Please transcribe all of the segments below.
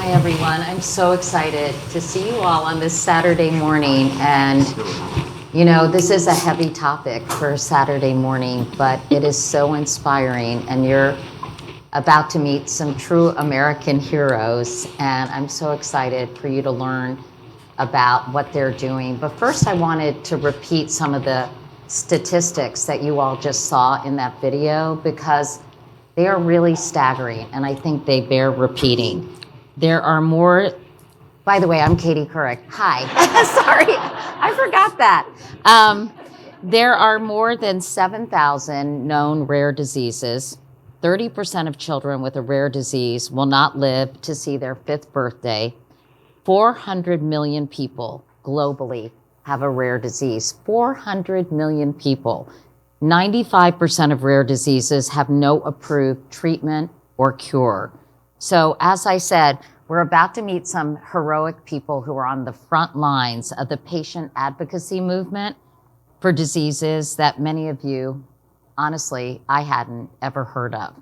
Hi, everyone. I'm so excited to see you all on this Saturday morning. And, you know, this is a heavy topic for a Saturday morning, but it is so inspiring. And you're about to meet some true American heroes. And I'm so excited for you to learn about what they're doing. But first, I wanted to repeat some of the statistics that you all just saw in that video, because they are really staggering, and I think they bear repeating. There are more, by the way, I'm Katie Couric. Hi, sorry, I forgot that. There are more than 7,000 known rare diseases. 30% of children with a rare disease will not live to see their 5th birthday. 400 million people globally have a rare disease. 400 million people. 95% of rare diseases have no approved treatment or cure. So as I said, we're about to meet some heroic people who are on the front lines of the patient advocacy movement for diseases that many of you, honestly, I hadn't ever heard of.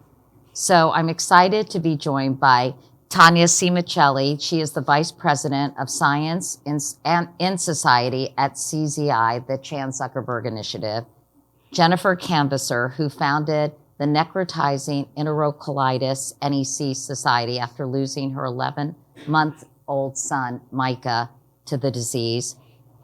So I'm excited to be joined by Tania Simoncelli. She is the Vice President of Science in Society at CZI, the Chan Zuckerberg Initiative. Jennifer Canvasser, who founded the Necrotizing Enterocolitis NEC Society after losing her 11-month-old son, Micah, to the disease.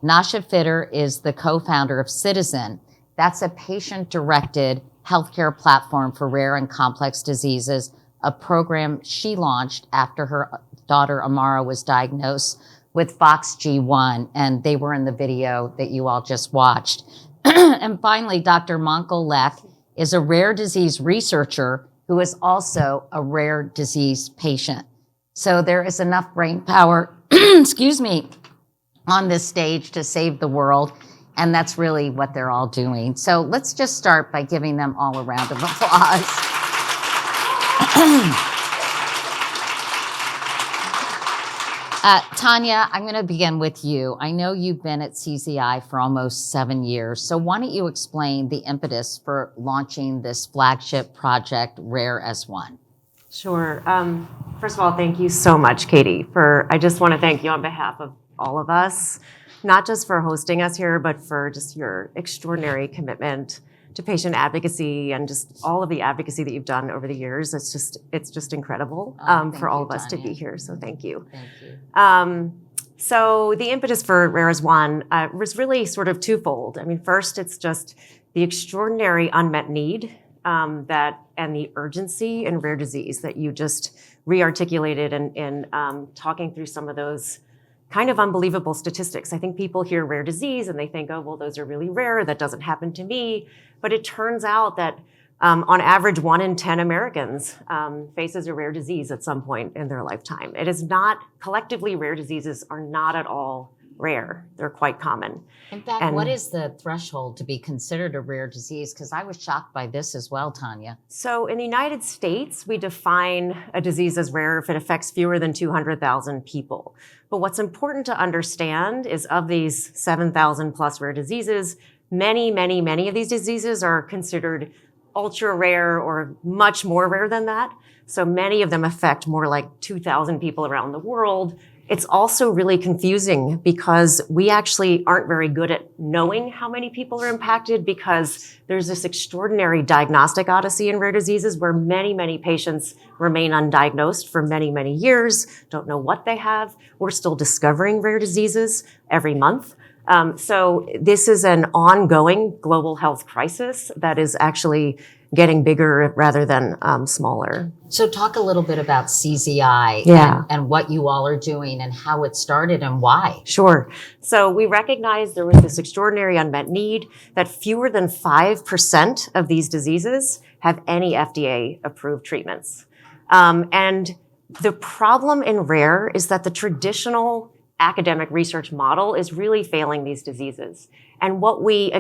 Nasha Fitter is the co-founder of Citizen. That's a patient-directed healthcare platform for rare and complex diseases, a program she launched after her daughter Amara was diagnosed with FOXG1, and they were in the video that you all just watched. And finally, Dr. Monkol Lek is a rare disease researcher who is also a rare disease patient. So there is enough brain power, excuse me, on this stage to save the world. And that's really what they're all doing. So let's just start by giving them all a round of applause. Tania, I'm going to begin with you. I know you've been at CZI for almost 7 years. So why don't you explain the impetus for launching this flagship project, Rare as One? Sure. First of all, thank you so much, Katie. I just want to thank you on behalf of all of us, not just for hosting us here, but for just your extraordinary commitment to patient advocacy and just all of the advocacy that you've done over the years. It's just incredible for all of us to be here. So thank you. Thank you. So the impetus for Rare as One was really sort of twofold. I mean, first, it's just the extraordinary unmet need and the urgency in rare disease that you just re-articulated in talking through some of those kind of unbelievable statistics. I think people hear rare disease and they think, oh, well, those are really rare. That doesn't happen to me. But it turns out that on average, 1 in 10 Americans faces a rare disease at some point in their lifetime. It is not, collectively, rare diseases are not at all rare. They're quite common. In fact, what is the threshold to be considered a rare disease? Because I was shocked by this as well, Tania. So in the United States, we define a disease as rare if it affects fewer than 200,000 people. But what's important to understand is of these 7,000 plus rare diseases, many of these diseases are considered ultra rare or much more rare than that. So many of them affect more like 2,000 people around the world. It's also really confusing because we actually aren't very good at knowing how many people are impacted, because there's this extraordinary diagnostic odyssey in rare diseases where many patients remain undiagnosed for many years, don't know what they have. We're still discovering rare diseases every month. So this is an ongoing global health crisis that is actually getting bigger rather than smaller. So talk a little bit about CZI and what you all are doing and how it started and why. Sure. So we recognized there was this extraordinary unmet need that fewer than 5% of these diseases have any FDA-approved treatments. And the problem in rare is that the traditional academic research model is really failing these diseases. And what we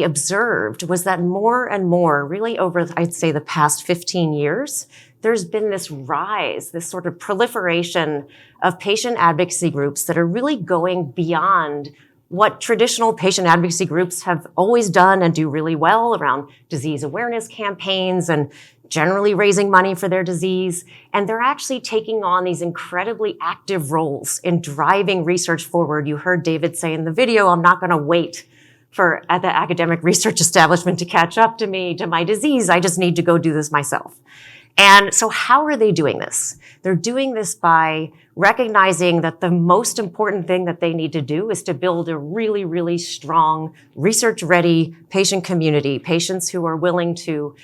observed was that more and more, really over, I'd say, the past 15 years, there's been this rise, this sort of proliferation of patient advocacy groups that are really going beyond what traditional patient advocacy groups have always done and do really well around disease awareness campaigns and generally raising money for their disease. And they're actually taking on these incredibly active roles in driving research forward. You heard David say in the video, I'm not going to wait for the academic research establishment to catch up to me, to my disease. I just need to go do this myself. And so how are they doing this? They're doing this by recognizing that the most important thing that they need to do is to build a really, really strong, research-ready patient community, patients who are willing to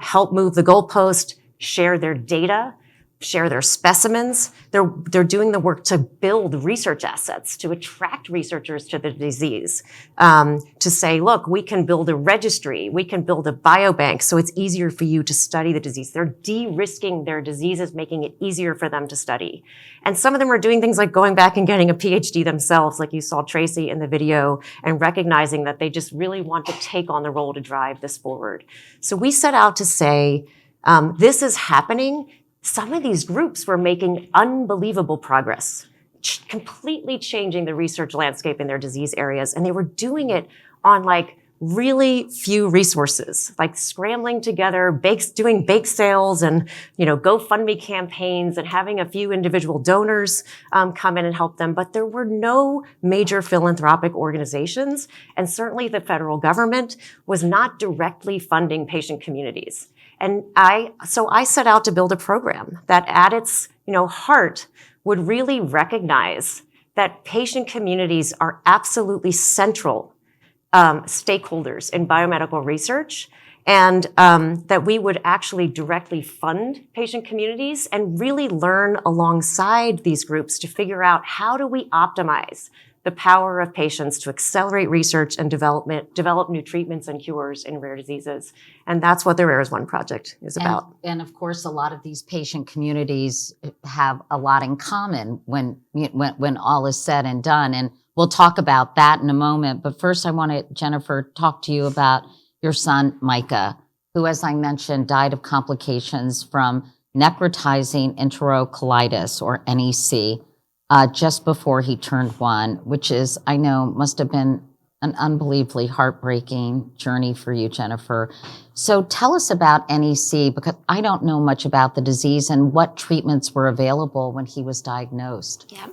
help move the goalpost, share their data, share their specimens. They're doing the work to build research assets, to attract researchers to the disease, to say, look, we can build a registry, we can build a biobank so it's easier for you to study the disease. They're de-risking their diseases, making it easier for them to study. And some of them are doing things like going back and getting a PhD themselves, like you saw Tracy in the video, and recognizing that they just really want to take on the role to drive this forward. So we set out to say, this is happening. Some of these groups were making unbelievable progress, completely changing the research landscape in their disease areas. And they were doing it on like really few resources, like scrambling together, doing bake sales and, GoFundMe campaigns and having a few individual donors come in and help them. But there were no major philanthropic organizations. And certainly the federal government was not directly funding patient communities. And so I set out to build a program that at its, heart would really recognize that patient communities are absolutely central stakeholders in biomedical research, and that we would actually directly fund patient communities and really learn alongside these groups to figure out how do we optimize the power of patients to accelerate research and develop new treatments and cures in rare diseases. And that's what the Rare as One project is about. And of course, a lot of these patient communities have a lot in common when all is said and done. And we'll talk about that in a moment. But first, I want to, Jennifer, talk to you about your son, Micah, who, as I mentioned, died of complications from necrotizing enterocolitis, or NEC, just before he turned 1, which is, I know, must have been an unbelievably heartbreaking journey for you, Jennifer. So tell us about NEC, because I don't know much about the disease and what treatments were available when he was diagnosed. Yeah.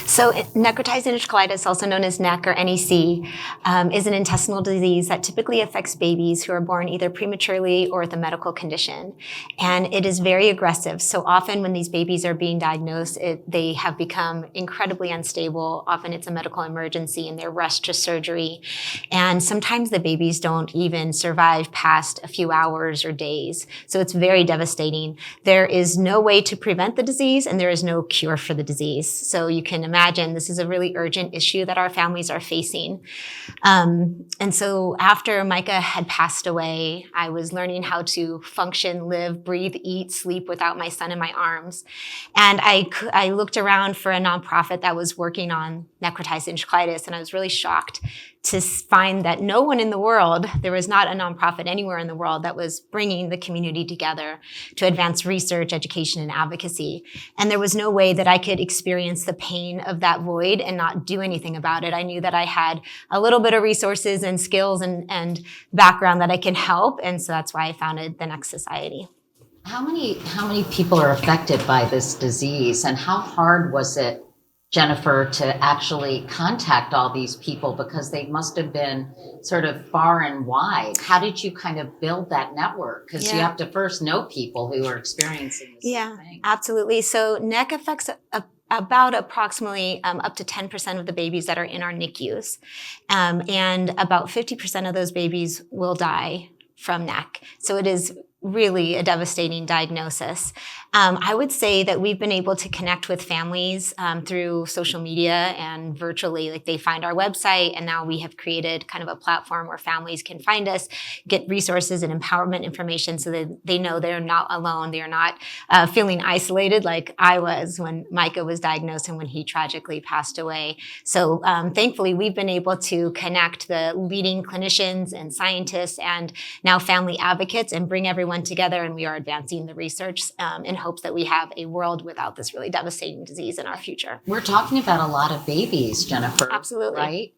So necrotizing enterocolitis, also known as NEC or NEC, is an intestinal disease that typically affects babies who are born either prematurely or with a medical condition. And it is very aggressive. So often when these babies are being diagnosed, they have become incredibly unstable. Often it's a medical emergency and they're rushed to surgery. And sometimes the babies don't even survive past a few hours or days. So it's very devastating. There is no way to prevent the disease and there is no cure for the disease. So you can imagine this is a really urgent issue that our families are facing. And so after Micah had passed away, I was learning how to function, live, breathe, eat, sleep without my son in my arms. And I looked around for a nonprofit that was working on necrotizing enterocolitis, and I was really shocked to find that no one in the world, there was not a nonprofit anywhere in the world that was bringing the community together to advance research, education, and advocacy. And there was no way that I could experience the pain of that void and not do anything about it. I knew that I had a little bit of resources and skills and background that I can help. And so that's why I founded the NEC Society. How many people are affected by this disease, and how hard was it, Jennifer, to actually contact all these people, because they must have been sort of far and wide? How did you kind of build that network? Because you have to first know people who are experiencing this same thing. Absolutely. So NEC affects about approximately up to 10% of the babies that are in our NICUs. And about 50% of those babies will die from NEC. So it is really a devastating diagnosis. I would say that we've been able to connect with families through social media and virtually. Like, they find our website, and now we have created kind of a platform where families can find us, get resources and empowerment information so that they know they're not alone. They're not feeling isolated like I was when Micah was diagnosed and when he tragically passed away. So thankfully, we've been able to connect the leading clinicians and scientists and now family advocates and bring everyone together, and we are advancing the research in hopes that we have a world without this really devastating disease in our future. We're talking about a lot of babies, Jennifer. Absolutely. Right?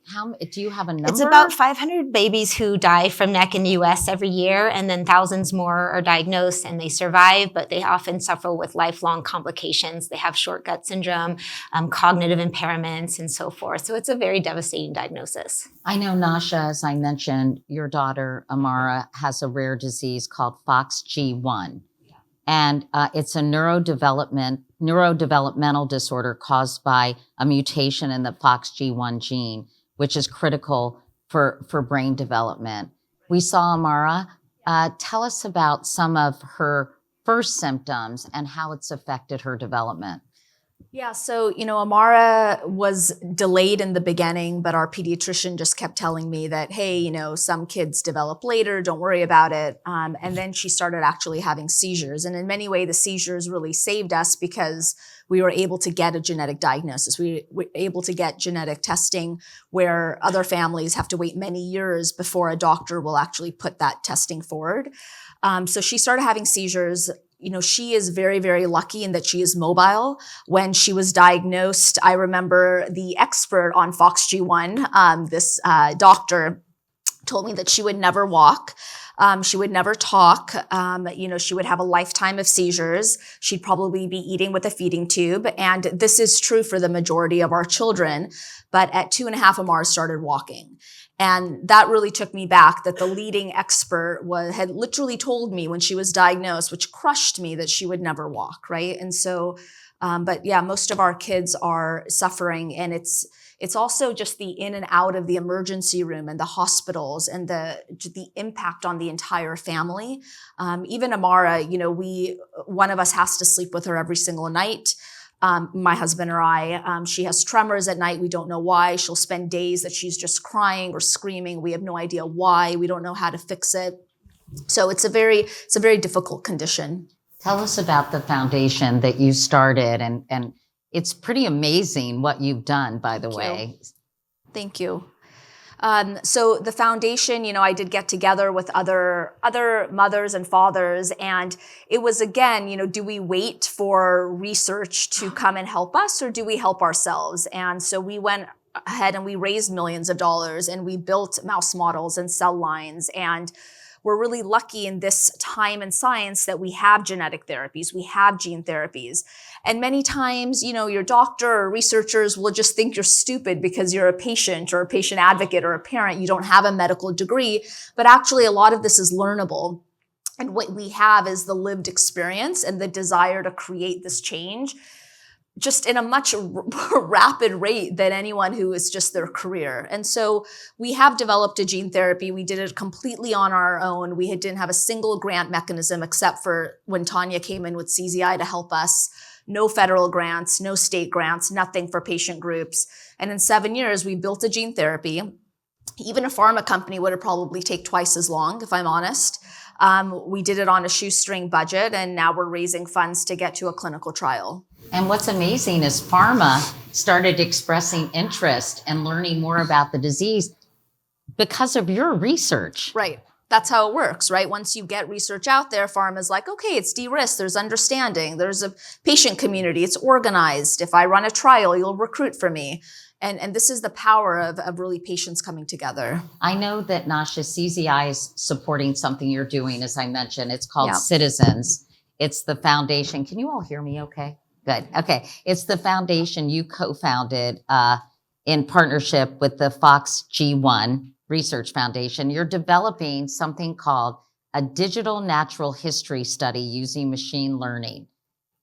Do you have a number? It's about 500 babies who die from NEC in the US every year, and then thousands more are diagnosed and they survive, but they often suffer with lifelong complications. They have short gut syndrome, cognitive impairments, and so forth. So it's a very devastating diagnosis. I know, Nasha, as I mentioned, your daughter, Amara, has a rare disease called FOXG1. And it's a neurodevelopmental disorder caused by a mutation in the FOXG1 gene, which is critical for brain development. We saw Amara. Tell us about some of her first symptoms and how it's affected her development. Yeah, so, Amara was delayed in the beginning, but our pediatrician just kept telling me that, hey, some kids develop later, don't worry about it. And then she started actually having seizures. And in many ways, the seizures really saved us because we were able to get a genetic diagnosis. We were able to get genetic testing where other families have to wait many years before a doctor will actually put that testing forward. So she started having seizures. She is very, very lucky in that she is mobile. When she was diagnosed, I remember the expert on FOXG1, this doctor, told me that she would never walk. She would never talk. She would have a lifetime of seizures. She'd probably be eating with a feeding tube. And this is true for the majority of our children. But at 2.5, Amara started walking. And that really took me back, that the leading expert had literally told me when she was diagnosed, which crushed me, that she would never walk, right? And so, but yeah, most of our kids are suffering, and it's also just the in and out of the emergency room and the hospitals and the impact on the entire family. Even Amara, one of us has to sleep with her every single night. My husband or I, she has tremors at night. We don't know why. She'll spend days that she's just crying or screaming. We have no idea why. We don't know how to fix it. So it's a very difficult condition. Tell us about the foundation that you started, and it's pretty amazing what you've done, by the way. Thank you. So the foundation, I did get together with other mothers and fathers, and it was, again, do we wait for research to come and help us, or do we help ourselves? And so we went ahead and we raised millions of dollars, and we built mouse models and cell lines, and we're really lucky in this time in science that we have genetic therapies, we have gene therapies. And many times, your doctor or researchers will just think you're stupid because you're a patient or a patient advocate or a parent. You don't have a medical degree, but actually a lot of this is learnable. And what we have is the lived experience and the desire to create this change just in a much rapid rate than anyone who is just their career. And so we have developed a gene therapy. We did it completely on our own. We didn't have a single grant mechanism except for when Tania came in with CZI to help us. No federal grants, no state grants, nothing for patient groups. And in 7 years, we built a gene therapy. Even a pharma company would have probably take twice as long, if I'm honest. We did it on a shoestring budget, and now we're raising funds to get to a clinical trial. And what's amazing is pharma started expressing interest and learning more about the disease because of your research. Right. That's how it works, right? Once you get research out there, pharma's like, okay, it's de-risked, there's understanding, there's a patient community, it's organized. If I run a trial, you'll recruit for me. And this is the power of really patients coming together. I know that Nasha, CZI is supporting something you're doing, as I mentioned. It's called Citizens. It's the foundation. Can you all hear me okay? Good. Okay. It's the foundation you co-founded in partnership with the FOXG1 Research Foundation. You're developing something called a digital natural history study using machine learning.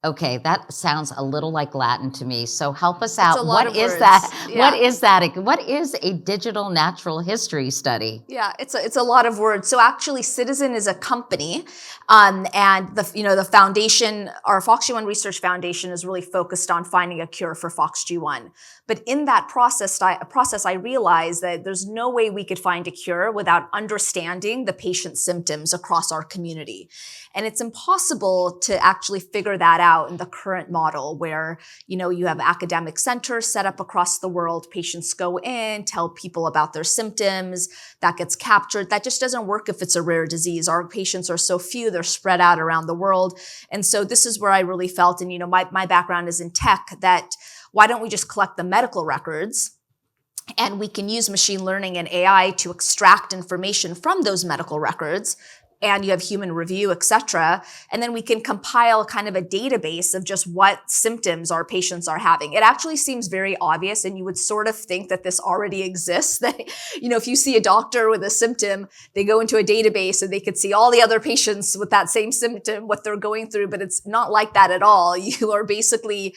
Okay, that sounds a little like Latin to me. So help us out. What is that? Yeah. What is that? What is a digital natural history study? Yeah, it's a lot of words. So actually, Citizen is a company, and the foundation, our FOXG1 Research Foundation, is really focused on finding a cure for FOXG1. But in that process, I realized that there's no way we could find a cure without understanding the patient's symptoms across our community. And it's impossible to actually figure that out in the current model where, you have academic centers set up across the world. Patients go in, tell people about their symptoms, that gets captured. That just doesn't work if it's a rare disease. Our patients are so few, they're spread out around the world. And so this is where I really felt, and my background is in tech, that why don't we just collect the medical records, and we can use machine learning and AI to extract information from those medical records, and you have human review, et cetera. And then we can compile kind of a database of just what symptoms our patients are having. It actually seems very obvious, and you would sort of think that this already exists, that, if you see a doctor with a symptom, they go into a database and they could see all the other patients with that same symptom, what they're going through, but it's not like that at all. You are basically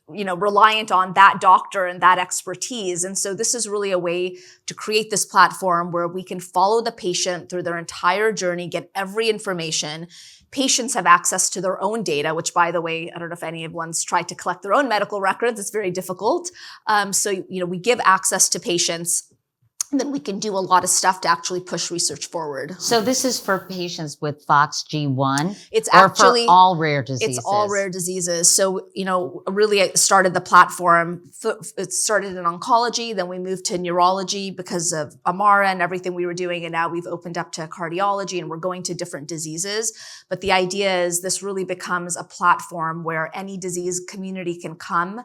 reliant on that doctor and that expertise. And so this is really a way to create this platform where we can follow the patient through their entire journey, get every information. Patients have access to their own data, which, by the way, I don't know if anyone's tried to collect their own medical records. It's very difficult. So we give access to patients, and then we can do a lot of stuff to actually push research forward. So this is for patients with FOXG1? It's or actually for all rare diseases? It's all rare diseases. So, really it started the platform. It started in oncology, then we moved to neurology because of Amara and everything we were doing. And now we've opened up to cardiology, and we're going to different diseases. But the idea is this really becomes a platform where any disease community can come.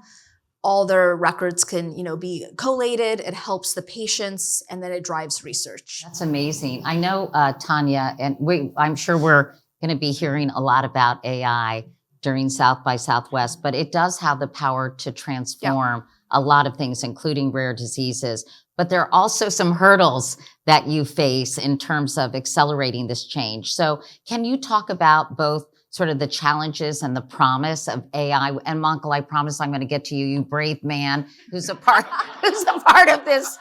All their records can, be collated. It helps the patients, and then it drives research. That's amazing. I know, Tania, and I'm sure we're going to be hearing a lot about AI during South by Southwest, but it does have the power to transform a lot of things, including rare diseases. But there are also some hurdles that you face in terms of accelerating this change. So can you talk about both sort of the challenges and the promise of AI? And Monkol, I promise I'm going to get to you, you brave man who's a part of this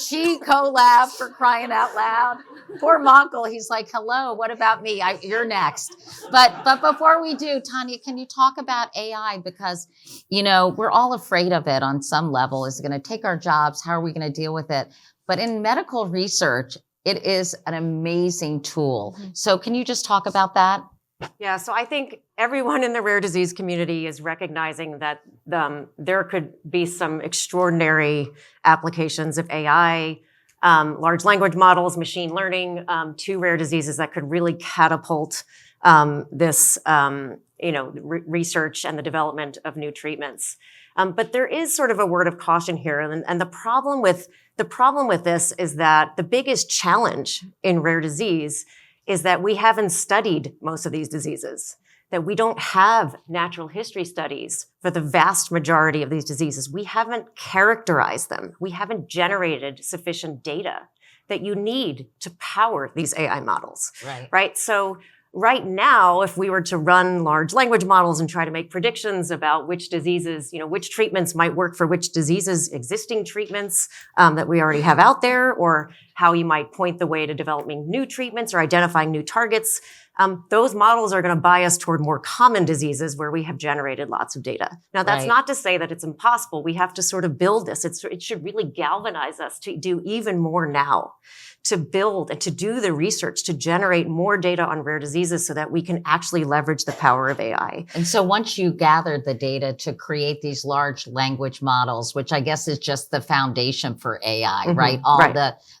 She collab, for crying out loud. Poor Monkol, he's like, hello, what about me? You're next. But before we do, Tania, can you talk about AI? Because, we're all afraid of it on some level. Is it going to take our jobs? How are we going to deal with it? But in medical research, it is an amazing tool. Mm-hmm. So can you just talk about that? Yeah, so I think everyone in the rare disease community is recognizing that there could be some extraordinary applications of AI, large language models, machine learning to rare diseases that could really catapult this, research and the development of new treatments. But there is sort of a word of caution here, and the problem with this is that the biggest challenge in rare disease is that we haven't studied most of these diseases, that we don't have natural history studies for the vast majority of these diseases. We haven't characterized them. We haven't generated sufficient data that you need to power these AI models, right? So right now, if we were to run large language models and try to make predictions about which diseases, which treatments might work for which diseases, existing treatments that we already have out there, or how you might point the way to developing new treatments or identifying new targets, those models are going to bias toward more common diseases where we have generated lots of data. Now, that's not to say that it's impossible. We have to sort of build this. It should really galvanize us to do even more now, to build and to do the research, to generate more data on rare diseases so that we can actually leverage the power of AI. And so once you gathered the data to create these large language models, which I guess is just the foundation for AI, mm-hmm. right? All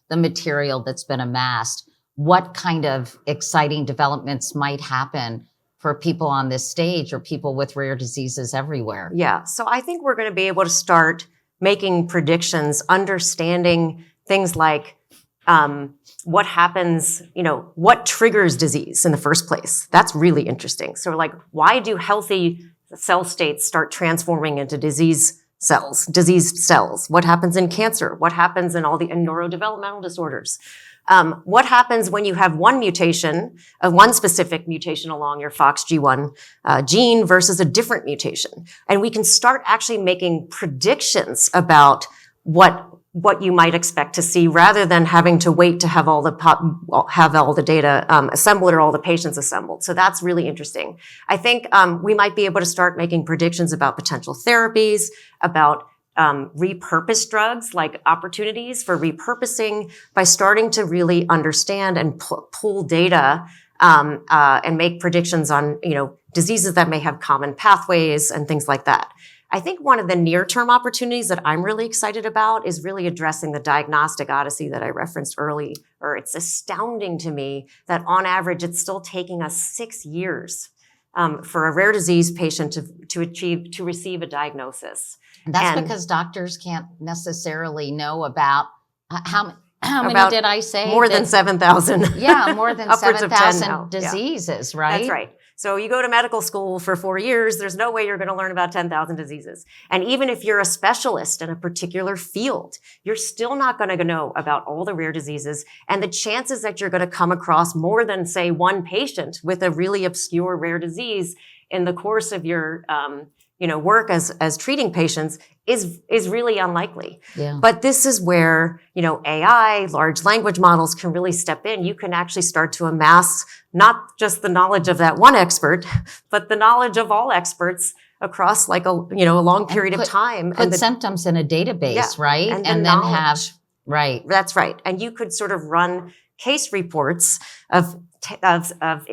the material that's been amassed, what kind of exciting developments might happen for people on this stage or people with rare diseases everywhere? Yeah, so I think we're going to be able to start making predictions, understanding things like what happens, what triggers disease in the first place. That's really interesting. So why do healthy cell states start transforming into diseased cells? What happens in cancer? What happens in all the neurodevelopmental disorders? What happens when you have one specific mutation along your FOXG1 gene versus a different mutation? And we can start actually making predictions about what you might expect to see, rather than having to wait to have all the data assembled or all the patients assembled. So that's really interesting. I think we might be able to start making predictions about potential therapies, about repurposed drugs, like opportunities for repurposing, by starting to really understand and pull data and make predictions on, diseases that may have common pathways and things like that. I think one of the near-term opportunities that I'm really excited about is really addressing the diagnostic odyssey that I referenced earlier. It's astounding to me that on average, it's still taking us 6 years for a rare disease patient to receive a diagnosis. And that's And- because doctors can't necessarily know about how many About did I say? More than 7,000. Yeah, more than Upwards of 10 now. 7,000 Yeah. diseases, right? That's right. So you go to medical school for 4 years, there's no way you're going to learn about 10,000 diseases. And even if you're a specialist in a particular field, you're still not going to know about all the rare diseases. And the chances that you're going to come across more than, say, one patient with a really obscure rare disease in the course of your work as treating patients is really unlikely. Yeah. But this is where, AI, large language models can really step in. You can actually start to amass not just the knowledge of that one expert, but the knowledge of all experts across like a long period of time. Put symptoms in a database, Yeah, right? and then knowledge. have, right. That's right. And you could sort of run case reports of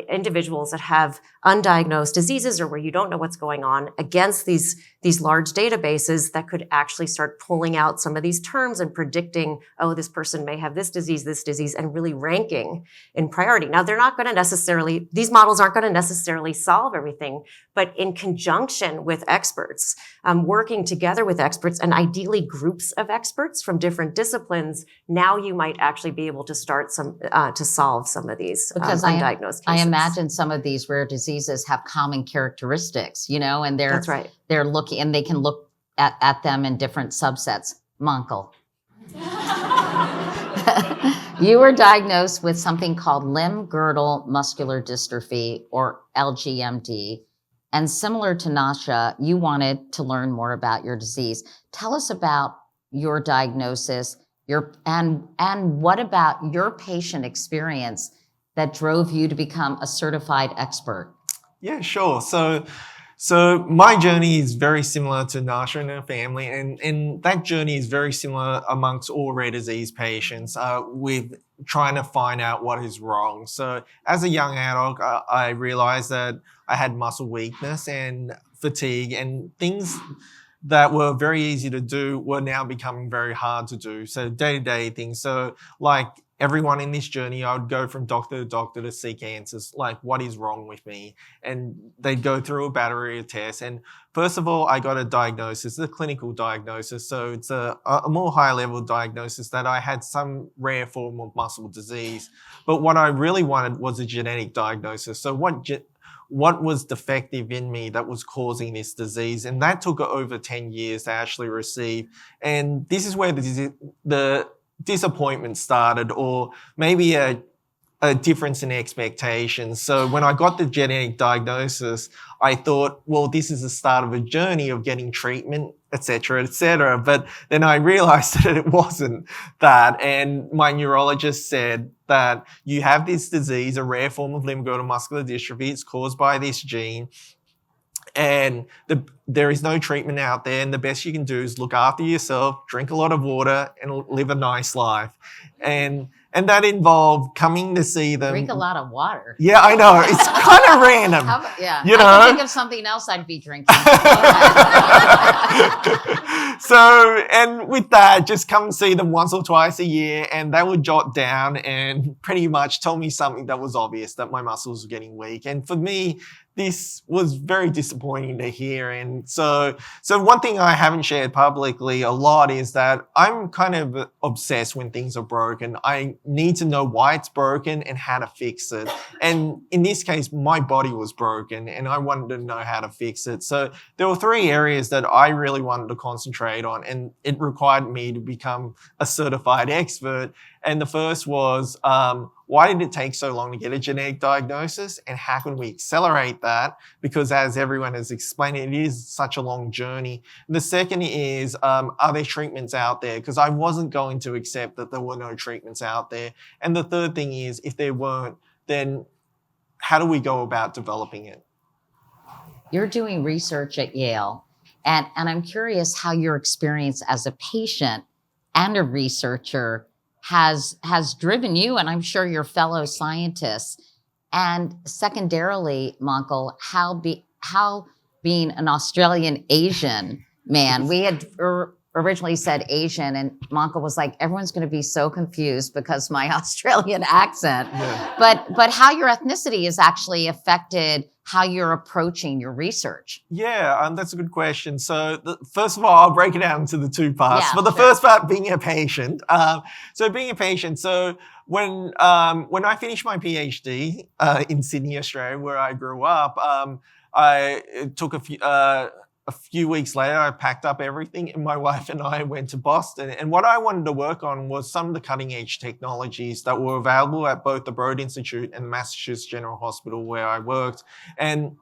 individuals that have undiagnosed diseases or where you don't know what's going on against these large databases that could actually start pulling out some of these terms and predicting, oh, this person may have this disease, and really ranking in priority. Now, these models aren't going to necessarily solve everything, but in conjunction with experts, working together with experts and ideally groups of experts from different disciplines, now you might actually be able to start to solve some of these undiagnosed cases. I imagine some of these rare diseases have common characteristics, and That's right. they're looking, and they can look at them in different subsets. Monkol. You were diagnosed with something called limb-girdle muscular dystrophy, or LGMD. And similar to Nasha, you wanted to learn more about your disease. Tell us about your diagnosis, and what about your patient experience that drove you to become a certified expert? Yeah, sure. So my journey is very similar to Nasha and her family, and that journey is very similar amongst all rare disease patients with trying to find out what is wrong. So as a young adult, I realized that I had muscle weakness and fatigue, and things that were very easy to do were now becoming very hard to do. So day-to-day things. So like everyone in this journey, I would go from doctor to doctor to seek answers, like what is wrong with me? And they'd go through a battery of tests. And first of all, I got a diagnosis, a clinical diagnosis. So it's a more high level diagnosis that I had some rare form of muscle disease. But what I really wanted was a genetic diagnosis. So what was defective in me that was causing this disease? And that took over 10 years to actually receive. And this is where the disappointment started, or maybe a difference in expectations. So when I got the genetic diagnosis, I thought, well, this is the start of a journey of getting treatment, et cetera, but then I realized that it wasn't that. And my neurologist said that you have this disease, a rare form of limb-girdle muscular dystrophy. It's caused by this gene. And there is no treatment out there, and the best you can do is look after yourself, drink a lot of water, and live a nice life. And that involved coming to see them. Drink a lot of water. Yeah, I know. It's kind of random. Yeah, You I know? can think of something else I'd be drinking. So, and with that, just come see them once or twice a year, and they would jot down and pretty much tell me something that was obvious, that my muscles were getting weak. And for me, this was very disappointing to hear. And so one thing I haven't shared publicly a lot is that I'm kind of obsessed when things are broken. I need to know why it's broken and how to fix it. And in this case, my body was broken and I wanted to know how to fix it. So there were 3 areas that I really wanted to concentrate on, and it required me to become a certified expert. And the first was, why did it take so long to get a genetic diagnosis, and how can we accelerate that? Because as everyone has explained, it is such a long journey. And the second is, are there treatments out there? Because I wasn't going to accept that there were no treatments out there. And the third thing is, if there weren't, then how do we go about developing it? You're doing research at Yale, and I'm curious how your experience as a patient and a researcher has driven you, and I'm sure your fellow scientists. And secondarily, Monkol, how being an Australian Asian man, we had originally said Asian, and Monkol was like, everyone's going to be so confused because my Australian accent. Yeah. But how your ethnicity has actually affected how you're approaching your research. Yeah, that's a good question. So first of all, I'll break it down into the two parts. Yeah, But the sure. first part, being a patient. So being a patient. So when I finished my PhD in Sydney, Australia, where I grew up, I took a few weeks later, I packed up everything and my wife and I went to Boston. And what I wanted to work on was some of the cutting edge technologies that were available at both the Broad Institute and Massachusetts General Hospital where I worked. And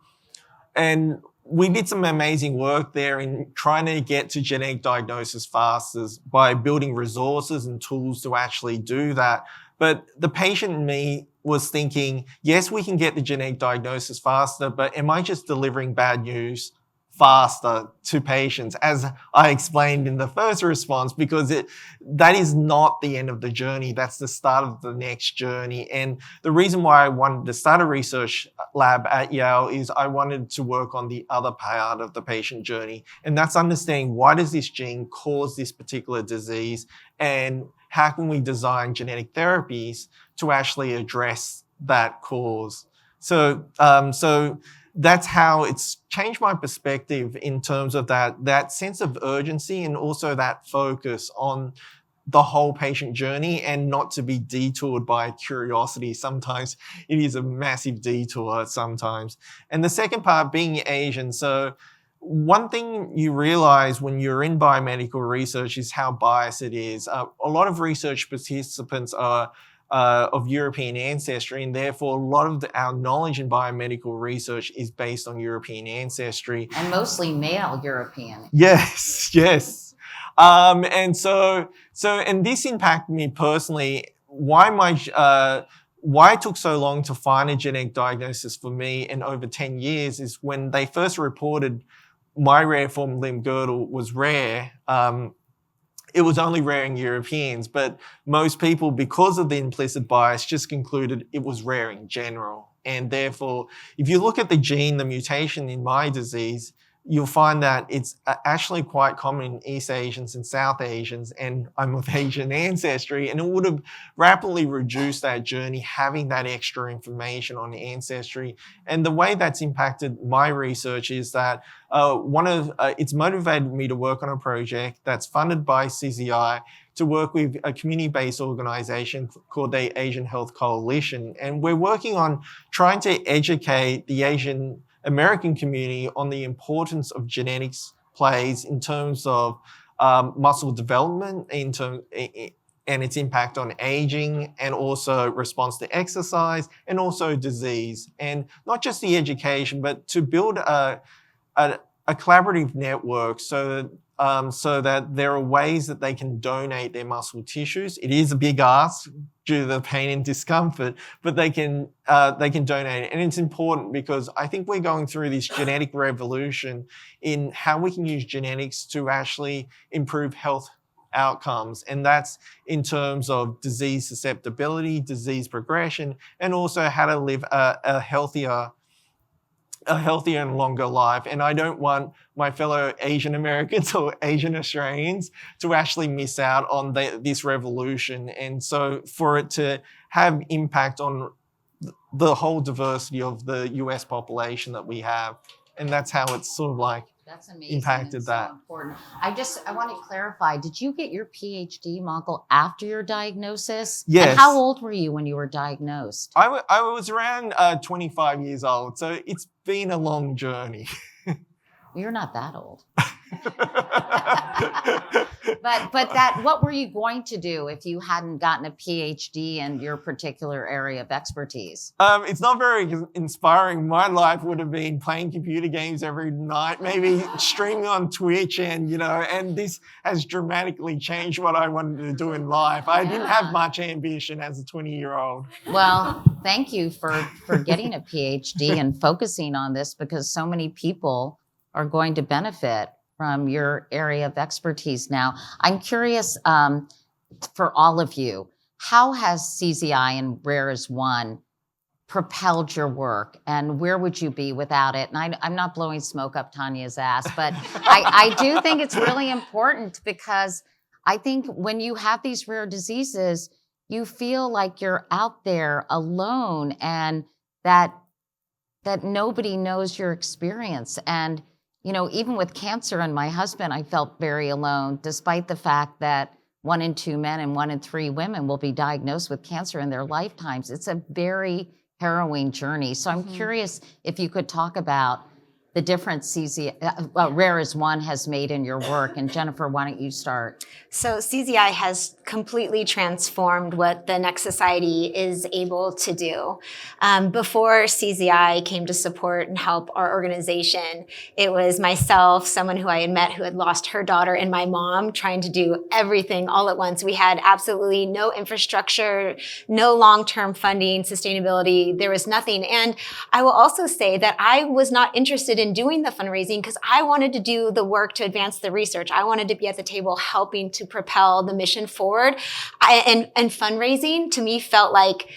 we did some amazing work there in trying to get to genetic diagnosis faster by building resources and tools to actually do that. But the patient in me was thinking, yes, we can get the genetic diagnosis faster, but am I just delivering bad news faster to patients, as I explained in the first response, because that is not the end of the journey. That's the start of the next journey. And the reason why I wanted to start a research lab at Yale is I wanted to work on the other part of the patient journey. And that's understanding, why does this gene cause this particular disease, and how can we design genetic therapies to actually address that cause? So that's how it's changed my perspective in terms of that sense of urgency, and also that focus on the whole patient journey, and not to be detoured by curiosity. Sometimes it is a massive detour sometimes. And the second part, being Asian. So one thing you realize when you're in biomedical research is how biased it is. A lot of research participants are of European ancestry, and therefore a lot of our knowledge in biomedical research is based on European ancestry. And mostly male European. Yes. And this impacted me personally. Why it took so long to find a genetic diagnosis for me, in over 10 years, is when they first reported my rare form of limb-girdle was rare. It was only rare in Europeans, but most people, because of the implicit bias, just concluded it was rare in general. And therefore, if you look at the gene, the mutation in my disease, you'll find that it's actually quite common in East Asians and South Asians, and I'm of Asian ancestry, and it would have rapidly reduced that journey having that extra information on ancestry. And the way that's impacted my research is that it's motivated me to work on a project that's funded by CZI to work with a community-based organization called the Asian Health Coalition. And we're working on trying to educate the Asian American community on the importance of genetics plays in terms of muscle development, and its impact on aging, and also response to exercise, and also disease. And not just the education, but to build a collaborative network so that there are ways that they can donate their muscle tissues. It is a big ask due to the pain and discomfort, but they can donate it. And it's important because I think we're going through this genetic revolution in how we can use genetics to actually improve health outcomes. And that's in terms of disease susceptibility, disease progression, and also how to live a healthier and longer life. And I don't want my fellow Asian Americans or Asian Australians to actually miss out on this revolution. And so for it to have impact on the whole diversity of the US population that we have. And that's how it's sort of like That's amazing. impacted and that. So important. I want to clarify, did you get your PhD, Monkol, after your diagnosis? Yes. And how old were you when you were diagnosed? I was around 25 years old, so it's been a long journey. You're not that old. But what were you going to do if you hadn't gotten a PhD in your particular area of expertise? It's not very inspiring. My life would have been playing computer games every night, maybe streaming on Twitch, and this has dramatically changed what I wanted to do in life. I didn't have much ambition as a 20-year-old. Well, thank you for getting a PhD and focusing on this, because so many people are going to benefit from your area of expertise. Now, I'm curious, for all of you, how has CZI and Rare as One propelled your work, and where would you be without it? And I'm not blowing smoke up Tania's ass, but I do think it's really important, because I think when you have these rare diseases, you feel like you're out there alone, and that nobody knows your experience. And, even with cancer and my husband, I felt very alone, despite the fact that 1 in 2 men and 1 in 3 women will be diagnosed with cancer in their lifetimes. It's a very harrowing journey. So I'm curious if you could talk about the difference Rare as One has made in your work. And Jennifer, why don't you start? So CZI has completely transformed what the NEC Society is able to do. Before CZI came to support and help our organization, it was myself, someone who I had met who had lost her daughter, and my mom trying to do everything all at once. We had absolutely no infrastructure, no long-term funding, sustainability. There was nothing. And I will also say that I was not interested in doing the fundraising because I wanted to do the work to advance the research. I wanted to be at the table helping to propel the mission forward. And fundraising to me felt like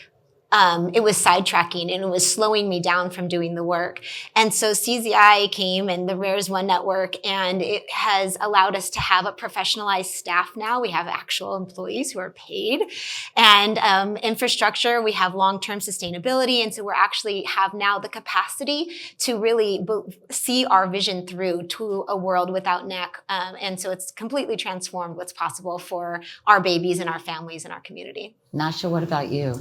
it was sidetracking, and it was slowing me down from doing the work. And so CZI came, and the Rare as One network, and it has allowed us to have a professionalized staff now. We have actual employees who are paid, and infrastructure. We have long-term sustainability. And so we're actually have now the capacity to really see our vision through to a world without NEC. And so it's completely transformed what's possible for our babies and our families and our community. Nasha, what about you?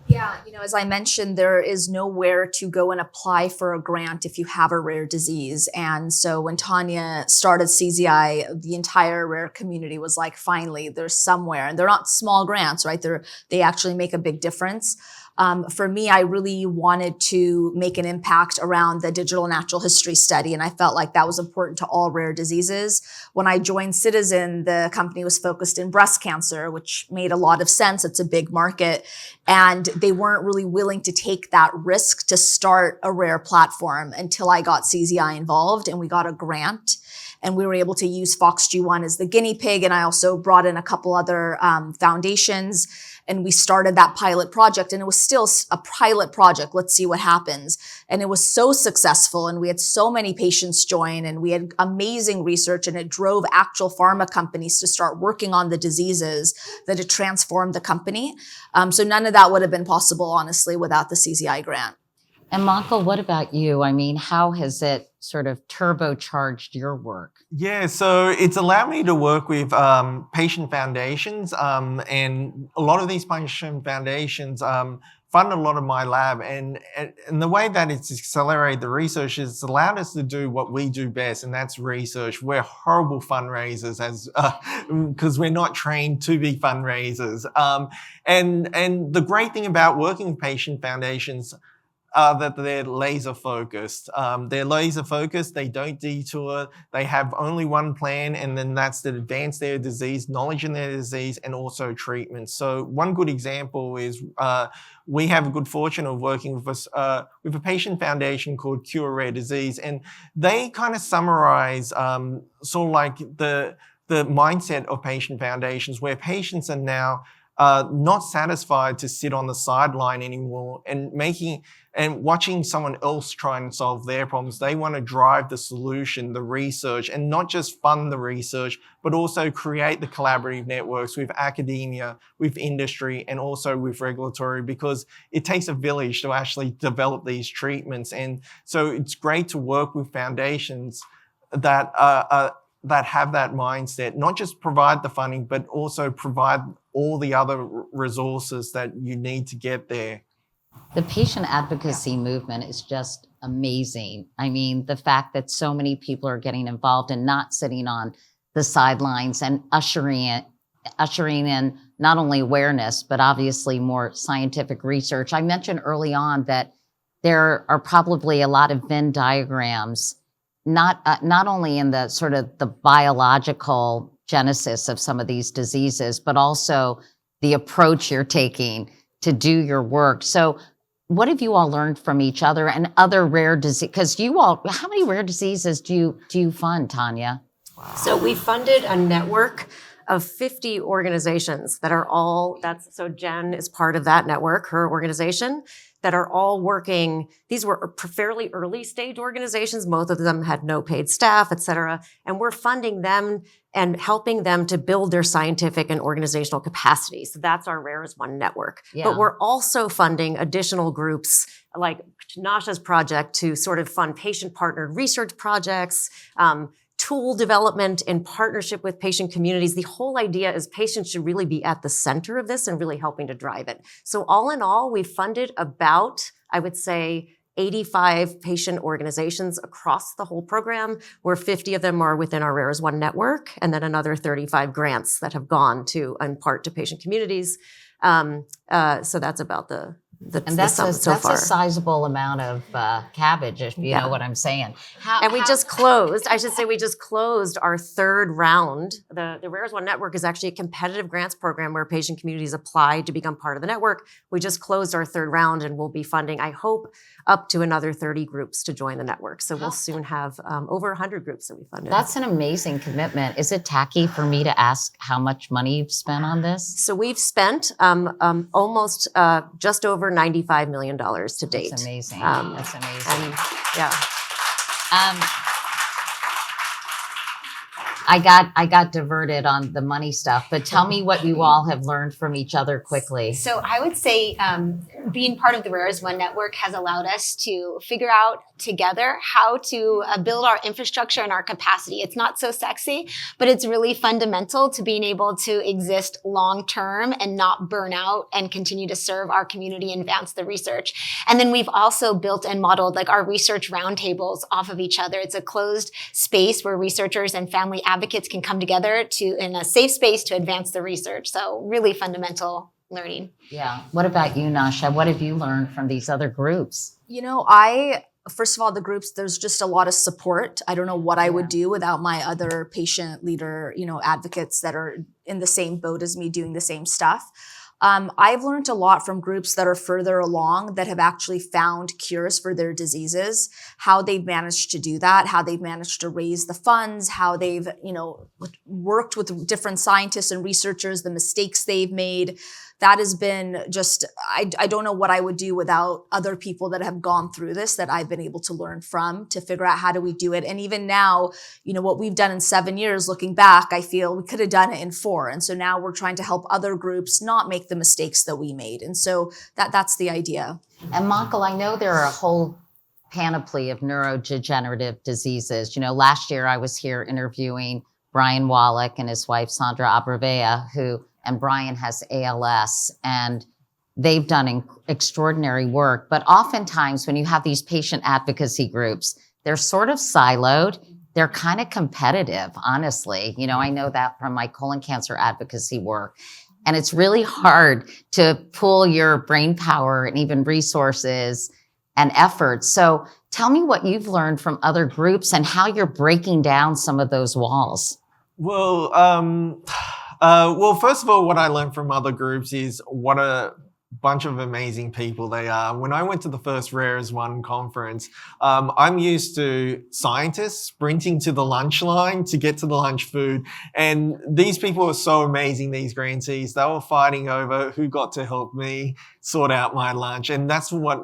Yeah, as I mentioned, there is nowhere to go and apply for a grant if you have a rare disease. And so when Tania started CZI, the entire rare community was like, finally, there's somewhere. And they're not small grants, right? They actually make a big difference. For me, I really wanted to make an impact around the digital natural history study, and I felt like that was important to all rare diseases. When I joined Citizen, the company was focused in breast cancer, which made a lot of sense. It's a big market, and they weren't really willing to take that risk to start a rare platform until I got CZI involved, and we got a grant. And we were able to use FOXG1 as the guinea pig, and I also brought in a couple other foundations. And we started that pilot project, and it was still a pilot project. Let's see what happens. And it was so successful, and we had so many patients join, and we had amazing research, and it drove actual pharma companies to start working on the diseases that it transformed the company. So none of that would have been possible, honestly, without the CZI grant. And Monkol, what about you? I mean, how has it sort of turbocharged your work? Yeah, so it's allowed me to work with patient foundations, and a lot of these patient foundations fund a lot of my lab, and the way that it's accelerated the research is it's allowed us to do what we do best, and that's research. We're horrible fundraisers because we're not trained to be fundraisers. And the great thing about working with patient foundations that they're laser focused. They don't detour. They have only one plan, and then that's to advance their disease, knowledge in their disease, and also treatment. So one good example is we have a good fortune of working with a patient foundation called Cure Rare Disease, and they kind of summarize sort of like the mindset of patient foundations, where patients are now not satisfied to sit on the sideline anymore and watching someone else try and solve their problems. They want to drive the solution, the research, and not just fund the research, but also create the collaborative networks with academia, with industry, and also with regulatory, because it takes a village to actually develop these treatments. And so it's great to work with foundations that have that mindset, not just provide the funding, but also provide all the other resources that you need to get there. The patient advocacy movement is just amazing. I mean, the fact that so many people are getting involved and not sitting on the sidelines and ushering in not only awareness, but obviously more scientific research. I mentioned early on that there are probably a lot of Venn diagrams, not only in the sort of the biological genesis of some of these diseases, but also the approach you're taking to do your work. So what have you all learned from each other and other rare disease? Because how many rare diseases do you fund, Tania? So we funded a network of 50 organizations that are all, so Jen is part of that network, her organization, that are all working. These were fairly early stage organizations. Most of them had no paid staff, et cetera. And we're funding them and helping them to build their scientific and organizational capacity. So that's our Rare as One network. Yeah. But we're also funding additional groups like Nasha's project to sort of fund patient-partnered research projects, tool development in partnership with patient communities. The whole idea is patients should really be at the center of this and really helping to drive it. So all in all, we've funded about, I would say, 85 patient organizations across the whole program, where 50 of them are within our Rare as One network, and then another 35 grants that have gone to, in part, to patient communities. So that's about the And that's sum so far. a sizable amount of cabbage, if you know what I'm saying. And we just closed, I should say, we just closed our third round. The Rare as One network is actually a competitive grants program where patient communities apply to become part of the network. We just closed our third round, and we'll be funding, I hope, up to another 30 groups to join the network. So we'll soon have over 100 groups that we funded. That's an amazing commitment. Is it tacky for me to ask how much money you've spent on this? So we've spent almost just over $95 million to date. That's amazing. That's amazing. And, yeah. I got diverted on the money stuff, but tell me what you all have learned from each other quickly. So I would say being part of the Rare as One network has allowed us to figure out together how to build our infrastructure and our capacity. It's not so sexy, but it's really fundamental to being able to exist long term and not burn out and continue to serve our community and advance the research. And then we've also built and modeled like our research roundtables off of each other. It's a closed space where researchers and family advocates can come together in a safe space to advance the research. So really fundamental learning. Yeah. What about you, Nasha? What have you learned from these other groups? You know, first of all, the groups, there's just a lot of support. I don't know what I would do without my other patient leader, advocates that are in the same boat as me doing the same stuff. I've learned a lot from groups that are further along that have actually found cures for their diseases, how they've managed to do that, how they've managed to raise the funds, how they've, worked with different scientists and researchers, the mistakes they've made. That has been just, I don't know what I would do without other people that have gone through this that I've been able to learn from to figure out how do we do it. And even now, what we've done in 7 years, looking back, I feel we could have done it in 4. And so now we're trying to help other groups not make the mistakes that we made. And so that's the idea. And Monkol, I know there are a whole panoply of neurodegenerative diseases. Last year I was here interviewing Brian Wallach and his wife, Sandra Abrevea, and Brian has ALS, and they've done extraordinary work. But oftentimes when you have these patient advocacy groups, they're sort of siloed. They're kind of competitive, honestly. I know that from my colon cancer advocacy work. And it's really hard to pool your brain power and even resources and efforts. So tell me what you've learned from other groups and how you're breaking down some of those walls. Well, first of all, what I learned from other groups is what a bunch of amazing people they are. When I went to the first Rare as One conference, I'm used to scientists sprinting to the lunch line to get to the lunch food. And these people were so amazing, these grantees. They were fighting over who got to help me sort out my lunch. And that's what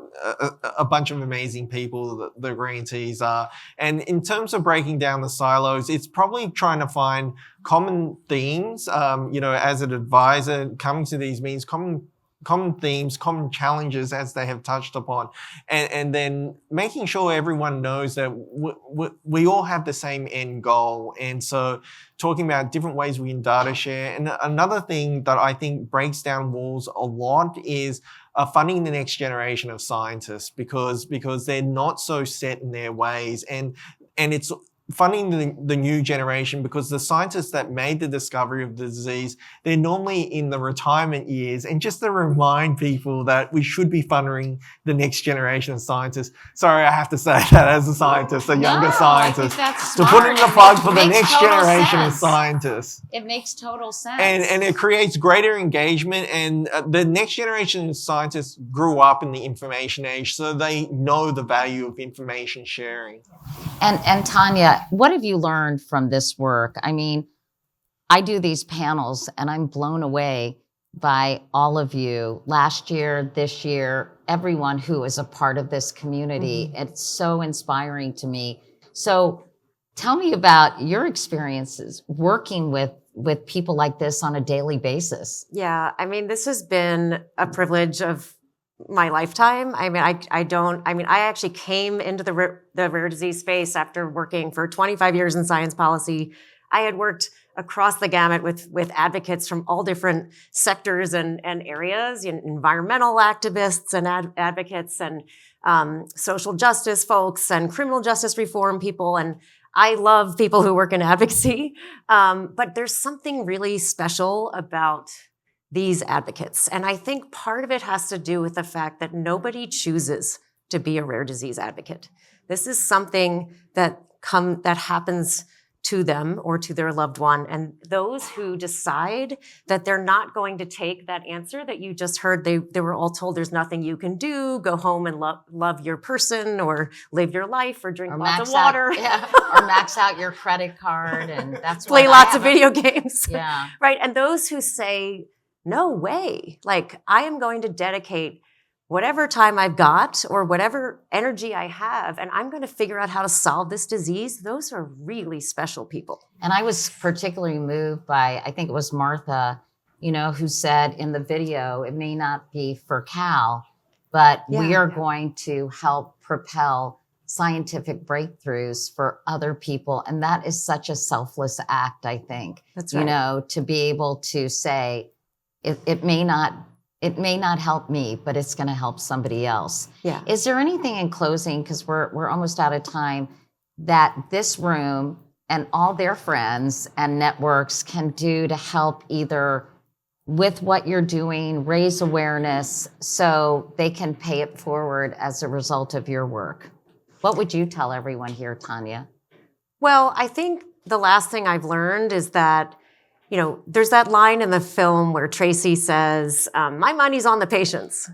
a bunch of amazing people the grantees are. And in terms of breaking down the silos, it's probably trying to find common themes, as an advisor coming to these meetings, common themes, common challenges as they have touched upon, and then making sure everyone knows that we all have the same end goal. And so talking about different ways we can data share. And another thing that I think breaks down walls a lot is funding the next generation of scientists because they're not so set in their ways. And it's funding the new generation because the scientists that made the discovery of the disease, they're normally in the retirement years. And just to remind people that we should be funding the next generation of scientists. Sorry, I have to say that as a scientist, a younger scientist. To put in the plug for the next generation of scientists. It makes total sense. And it creates greater engagement. And the next generation of scientists grew up in the information age, so they know the value of information sharing. And Tania, what have you learned from this work? I mean, I do these panels and I'm blown away by all of you last year, this year, everyone who is a part of this community. It's so inspiring to me. So tell me about your experiences working with people like this on a daily basis. Yeah, I mean, this has been a privilege of my lifetime. I mean, I actually came into the rare disease space after working for 25 years in science policy. I had worked across the gamut with advocates from all different sectors and areas, environmental activists and advocates and social justice folks and criminal justice reform people. And I love people who work in advocacy. But there's something really special about these advocates. And I think part of it has to do with the fact that nobody chooses to be a rare disease advocate. This is something that happens to them or to their loved one. And those who decide that they're not going to take that answer that you just heard, they were all told there's nothing you can do, go home and love your person or live your life or drink lots of water. Or max out your credit card, and that's play lots of video games. Yeah. Right. And those who say, no way, like I am going to dedicate whatever time I've got or whatever energy I have, and I'm going to figure out how to solve this disease, those are really special people. And I was particularly moved by, I think it was Martha, who said in the video, it may not be for Cal, but we are going to help propel scientific breakthroughs for other people. And that is such a selfless act, I think. That's right. To be able to say, it may not help me, but it's going to help somebody else. Yeah. Is there anything in closing, because we're almost out of time, that this room and all their friends and networks can do to help either with what you're doing, raise awareness so they can pay it forward as a result of your work? What would you tell everyone here, Tania? Well, I think the last thing I've learned is that there's that line in the film where Tracy says, my money's on the patients.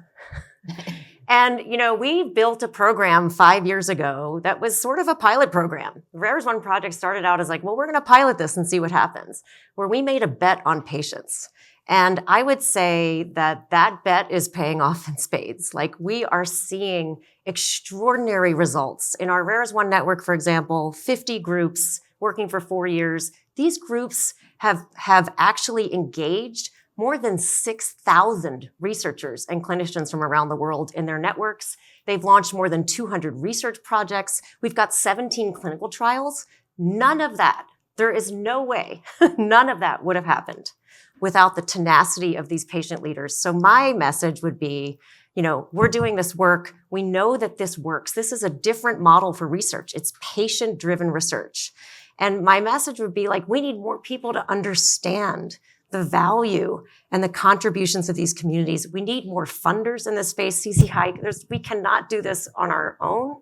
And, we built a program 5 years ago that was sort of a pilot program. The RARES1 project started out as like, well, we're going to pilot this and see what happens, where we made a bet on patients. And I would say that bet is paying off in spades. Like we are seeing extraordinary results. In our RARES1 network, for example, 50 groups working for 4 years. These groups have actually engaged more than 6,000 researchers and clinicians from around the world in their networks. They've launched more than 200 research projects. We've got 17 clinical trials. None of that, there is no way, none of that would have happened without the tenacity of these patient leaders. So my message would be, we're doing this work. We know that this works. This is a different model for research. It's patient-driven research. And my message would be like, we need more people to understand the value and the contributions of these communities. We need more funders in this space. CC High, we cannot do this on our own.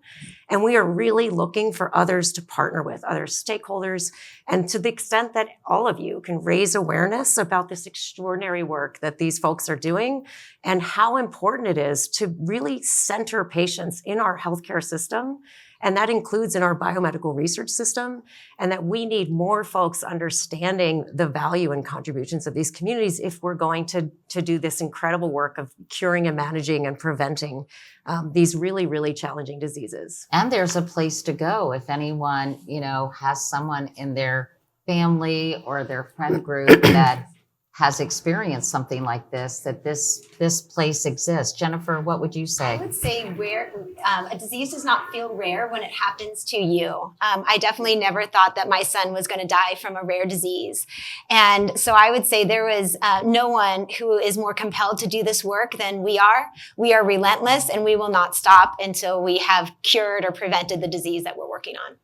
And we are really looking for others to partner with, other stakeholders. And to the extent that all of you can raise awareness about this extraordinary work that these folks are doing and how important it is to really center patients in our healthcare system. And that includes in our biomedical research system, and that we need more folks understanding the value and contributions of these communities if we're going to do this incredible work of curing and managing and preventing these really, really challenging diseases. And there's a place to go if anyone, has someone in their family or their friend group that has experienced something like this, that this place exists. Jennifer, what would you say? I would say a disease does not feel rare when it happens to you. I definitely never thought that my son was going to die from a rare disease. And so I would say there was no one who is more compelled to do this work than we are. We are relentless and we will not stop until we have cured or prevented the disease that we're working on.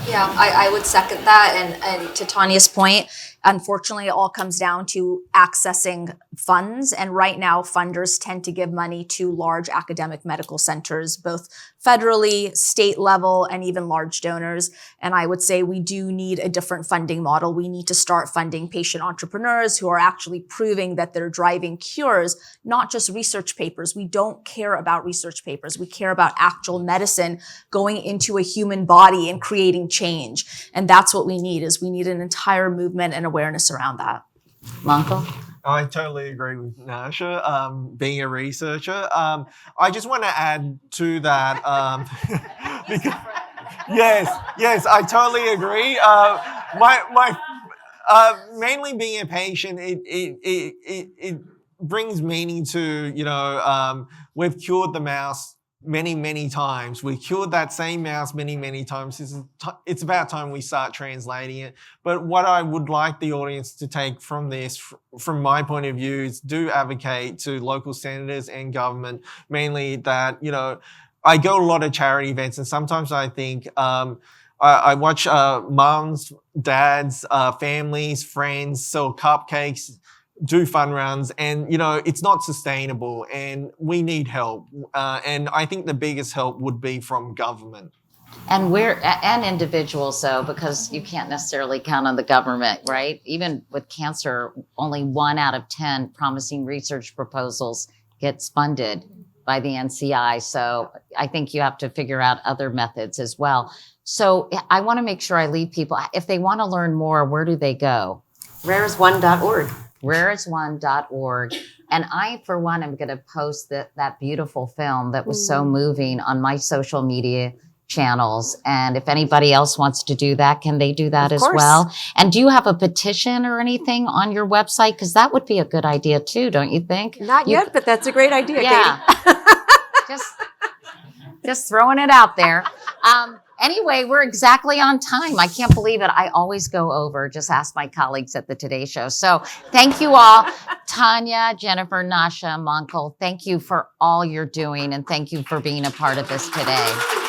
Yeah, I would second that. And to Tania's point, unfortunately, it all comes down to accessing funds. And right now, funders tend to give money to large academic medical centers, both federally, state level, and even large donors. And I would say we do need a different funding model. We need to start funding patient entrepreneurs who are actually proving that they're driving cures, not just research papers. We don't care about research papers. We care about actual medicine going into a human body and creating change. And that's what we need, is we need an entire movement and a awareness around that. Monkol? I totally agree with Nasha, being a researcher. I just want to add to that, because, yes, I totally agree. Mainly being a patient, it brings meaning to, we've cured the mouse many times. We cured that same mouse many times. It's about time we start translating it. But what I would like the audience to take from this, from my point of view, is do advocate to local senators and government, mainly that, I go to a lot of charity events, and sometimes I think, I watch mums, dads, families, friends sell cupcakes, do fun runs, and it's not sustainable, and we need help. And I think the biggest help would be from government. And individuals, though, because you can't necessarily count on the government, right? Even with cancer, only 1 out of 10 promising research proposals gets funded by the NCI. So I think you have to figure out other methods as well. So I want to make sure I leave people, if they want to learn more, where do they go? rareis1.org. rareis1.org. And I, for one, am going to post that beautiful film that was so moving on my social media channels. And if anybody else wants to do that, can they do that as well? And do you have a petition or anything on your website? Because that would be a good idea too, don't you think? Not yet, but that's a great idea, Yeah. Katie. just throwing it out there. Anyway, we're exactly on time. I can't believe it. I always go over. Just ask my colleagues at the Today Show. So thank you all. Tania, Jennifer, Nasha, Monkol, thank you for all you're doing, and thank you for being a part of this today.